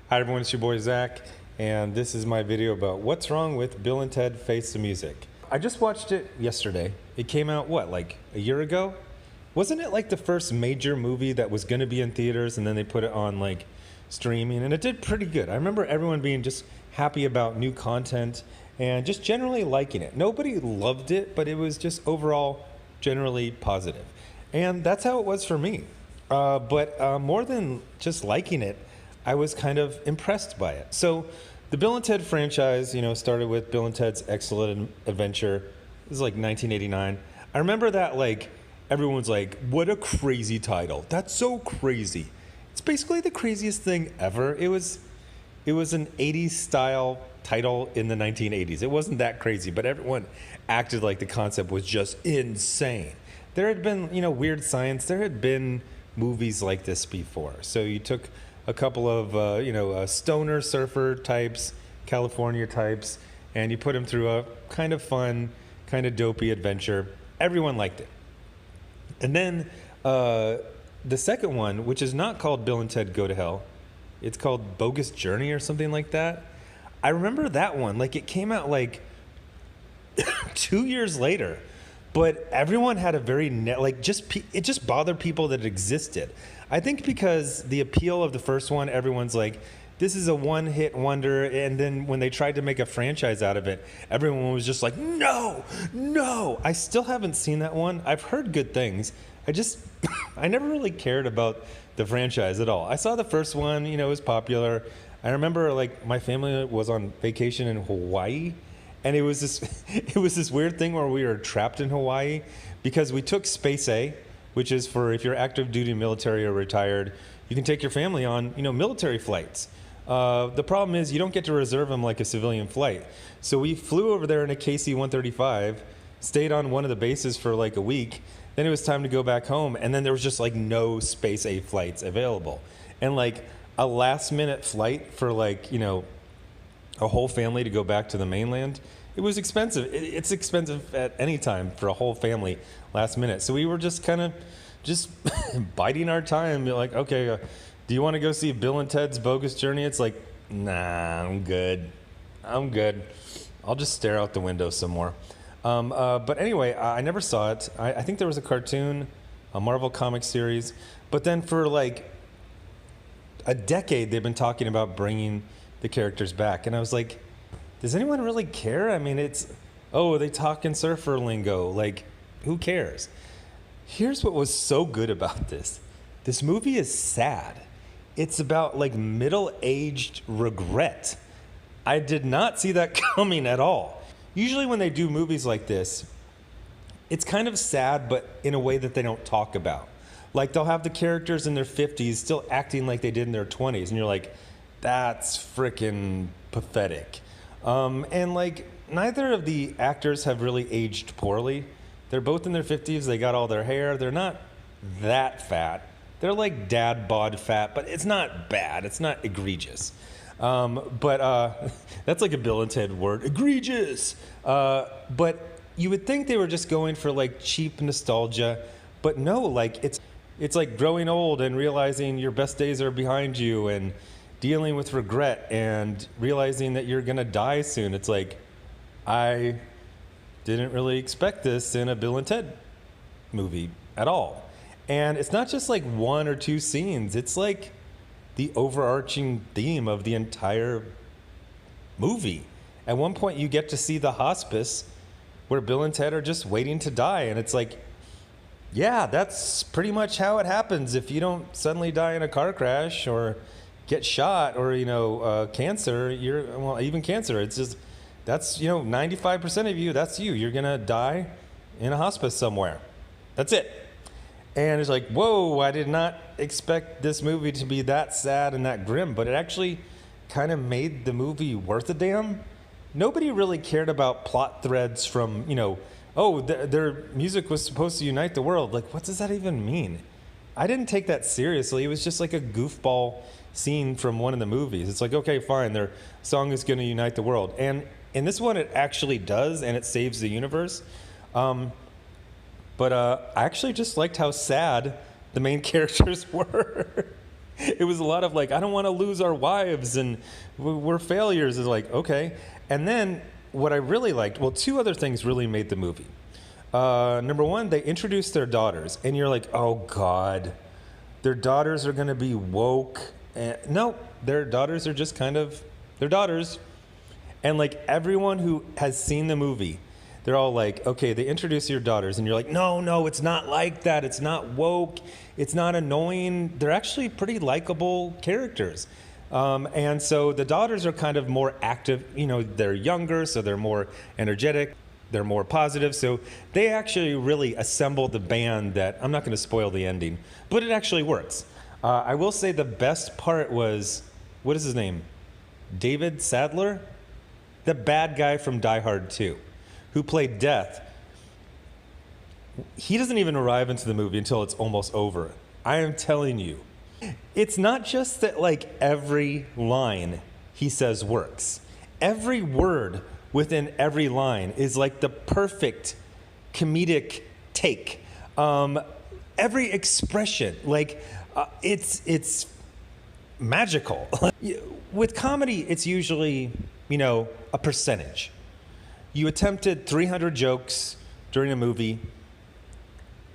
Hi everyone, it's your boy Zach, and this is my video about what's wrong with Bill and Ted Face the Music. I just watched it yesterday. It came out, what, like a year ago? Wasn't it like the first major movie that was gonna be in theaters and then they put it on like streaming, and it did pretty good. I remember everyone being just happy about new content and just generally liking it. Nobody loved it, but it was just overall generally positive. And that's how it was for me. But more than just liking it, I was kind of impressed by it. So the Bill and Ted franchise, started with Bill and Ted's Excellent Adventure. This is like 1989. I remember that like everyone's like, what a crazy title. That's so crazy. It's basically the craziest thing ever. It was an 80s style title in the 1980s. It wasn't that crazy, but everyone acted like the concept was just insane. There had been, Weird Science. There had been movies like this before. So you took a couple of, stoner surfer types, California types, and you put them through a kind of fun, kind of dopey adventure. Everyone liked it. And then the second one, which is not called Bill and Ted Go to Hell, it's called Bogus Journey or something like that. I remember that one. Like, it came out like 2 years later. But everyone had a very it just bothered people that it existed. I think because the appeal of the first one, everyone's like, this is a one-hit wonder. And then when they tried to make a franchise out of it, everyone was just like, no. I still haven't seen that one. I've heard good things. I never really cared about the franchise at all. I saw the first one, it was popular. I remember like my family was on vacation in Hawaii. And it was this weird thing where we were trapped in Hawaii because we took Space A, which is for if you're active duty military or retired, you can take your family on, military flights. The problem is you don't get to reserve them like a civilian flight. So we flew over there in a KC-135, stayed on one of the bases for like a week. Then it was time to go back home. And then there was just like no Space A flights available. And like a last minute flight for like, a whole family to go back to the mainland, it was expensive. It's expensive at any time for a whole family last minute. So we were just kind of biding our time. Like, okay, do you want to go see Bill and Ted's Bogus Journey? It's like, nah, I'm good. I'll just stare out the window some more. But anyway, I never saw it. I think there was a cartoon, a Marvel comic series. But then for like a decade, they've been talking about bringing the characters back, and I was like, does anyone really care? I mean, they talk in surfer lingo, like, who cares? Here's what was so good about this movie is sad. It's about like middle-aged regret. I did not see that coming at all. Usually when they do movies like this, it's kind of sad, but in a way that they don't talk about. Like, they'll have the characters in their 50s still acting like they did in their 20s, and you're like, that's freaking pathetic. And like, neither of the actors have really aged poorly. They're both in their 50s. They got all their hair. They're not that fat. They're like dad bod fat, but it's not bad. It's not egregious. But that's like a Bill and Ted word, egregious. But you would think they were just going for like cheap nostalgia, but no, like it's like growing old and realizing your best days are behind you and dealing with regret and realizing that you're gonna die soon. It's like, I didn't really expect this in a Bill and Ted movie at all. And it's not just like one or two scenes, it's like the overarching theme of the entire movie. At one point you get to see the hospice where Bill and Ted are just waiting to die, and it's like, yeah, that's pretty much how it happens if you don't suddenly die in a car crash or get shot or cancer. Even cancer, it's just, that's 95% of you, that's you're gonna die in a hospice somewhere. That's it. And it's like, whoa, I did not expect this movie to be that sad and that grim, but it actually kind of made the movie worth a damn. Nobody really cared about plot threads from their music was supposed to unite the world. Like, what does that even mean? I didn't take that seriously. It was just like a goofball scene from one of the movies. It's like, okay, fine, their song is going to unite the world. And in this one, it actually does, and it saves the universe. But I actually just liked how sad the main characters were. It was a lot of like, I don't want to lose our wives and we're failures. Is like, okay. And then what I really liked, well, two other things really made the movie. Number one, they introduced their daughters, and you're like, oh God, their daughters are going to be woke. And no, their daughters are just kind of their daughters. And like everyone who has seen the movie, they're all like, okay, they introduce your daughters, and you're like, no, it's not like that. It's not woke. It's not annoying. They're actually pretty likable characters. And so the daughters are kind of more active. You know, they're younger, so they're more energetic. They're more positive. So they actually really assembled the band that, I'm not going to spoil the ending, but it actually works. I will say the best part was, what is his name? David Sadler? The bad guy from Die Hard 2, who played Death. He doesn't even arrive into the movie until it's almost over. I am telling you, it's not just that like every line he says works. Every word within every line is like the perfect comedic take. Every expression, like it's magical. With comedy, it's usually, you know, a percentage. You attempted 300 jokes during a movie,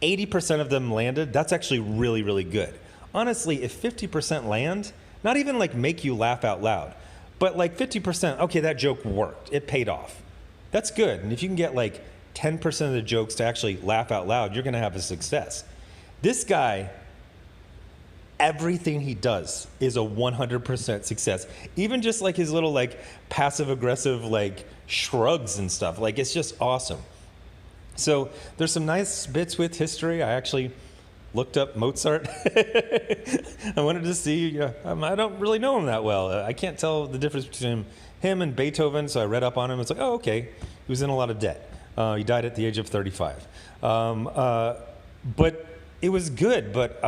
80% of them landed. That's actually really, really good. Honestly, if 50% land, not even like make you laugh out loud, but like 50%, okay, that joke worked. It paid off. That's good. And if you can get like 10% of the jokes to actually laugh out loud, you're going to have a success. This guy, everything he does is a 100% success. Even just like his little like passive aggressive like shrugs and stuff. Like it's just awesome. So there's some nice bits with history. I actually looked up Mozart. I wanted to see, I don't really know him that well. I can't tell the difference between him and Beethoven, so I read up on him. It's like, oh, okay. He was in a lot of debt. He died at the age of 35. But it was good. But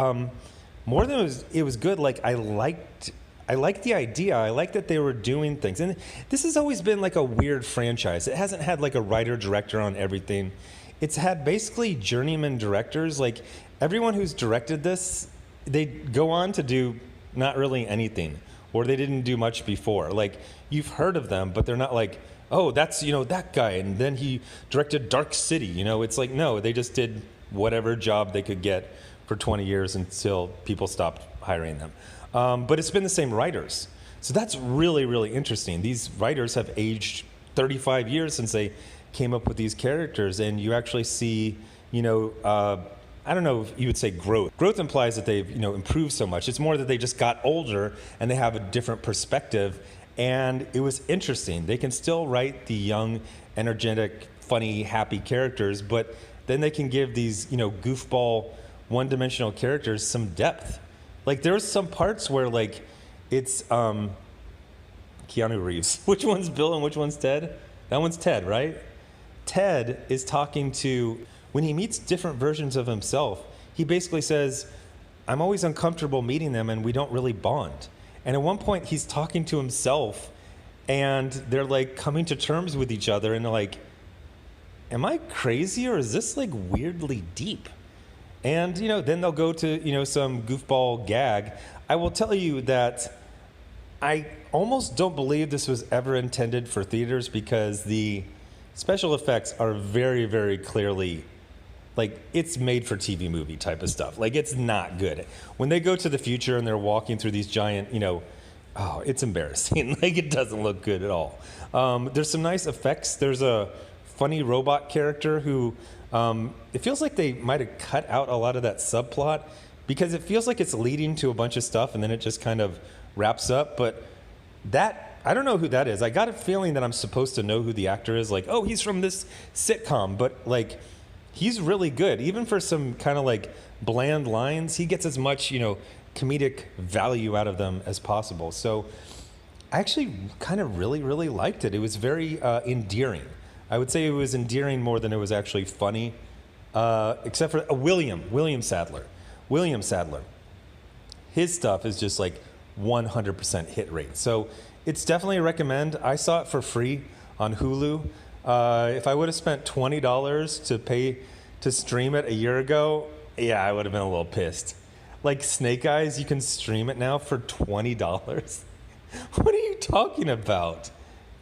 more than it was good, like I liked the idea. I liked that they were doing things. And this has always been like a weird franchise. It hasn't had like a writer-director on everything. It's had basically journeyman directors. Like everyone who's directed this, they go on to do not really anything, or they didn't do much before. Like you've heard of them, but they're not like, oh, that's, that guy. And then he directed Dark City. It's like, no, they just did whatever job they could get for 20 years until people stopped hiring them. But it's been the same writers. So that's really, really interesting. These writers have aged 35 years since they came up with these characters, and you actually see, I don't know if you would say growth. Growth implies that they've, improved so much. It's more that they just got older and they have a different perspective. And it was interesting. They can still write the young, energetic, funny, happy characters, but then they can give these, goofball, one-dimensional characters some depth. Like there's some parts where like it's Keanu Reeves. Which one's Bill and which one's Ted? That one's Ted, right? Ted is talking to, when he meets different versions of himself, he basically says, I'm always uncomfortable meeting them and we don't really bond. And at one point he's talking to himself and they're like coming to terms with each other and they're like, am I crazy or is this like weirdly deep? And, then they'll go to, some goofball gag. I will tell you that I almost don't believe this was ever intended for theaters because the special effects are very, very clearly, like, it's made for TV movie type of stuff. Like, it's not good. When they go to the future and they're walking through these giant, it's embarrassing. Like, it doesn't look good at all. There's some nice effects. There's a funny robot character who... it feels like they might have cut out a lot of that subplot because it feels like it's leading to a bunch of stuff and then it just kind of wraps up. But I don't know who that is. I got a feeling that I'm supposed to know who the actor is. Like, oh, he's from this sitcom. But like, he's really good. Even for some kind of like bland lines, he gets as much, comedic value out of them as possible. So I actually kind of really, really liked it. It was very endearing. I would say it was endearing more than it was actually funny, except for William Sadler. William Sadler. His stuff is just like 100% hit rate. So it's definitely a recommend. I saw it for free on Hulu. If I would have spent $20 to stream it a year ago, yeah, I would have been a little pissed. Like Snake Eyes, you can stream it now for $20. What are you talking about?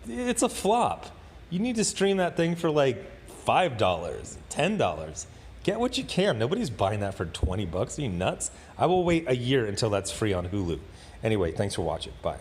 It's a flop. You need to stream that thing for like $5, $10. Get what you can. Nobody's buying that for $20. Are you nuts? I will wait a year until that's free on Hulu. Anyway, thanks for watching. Bye.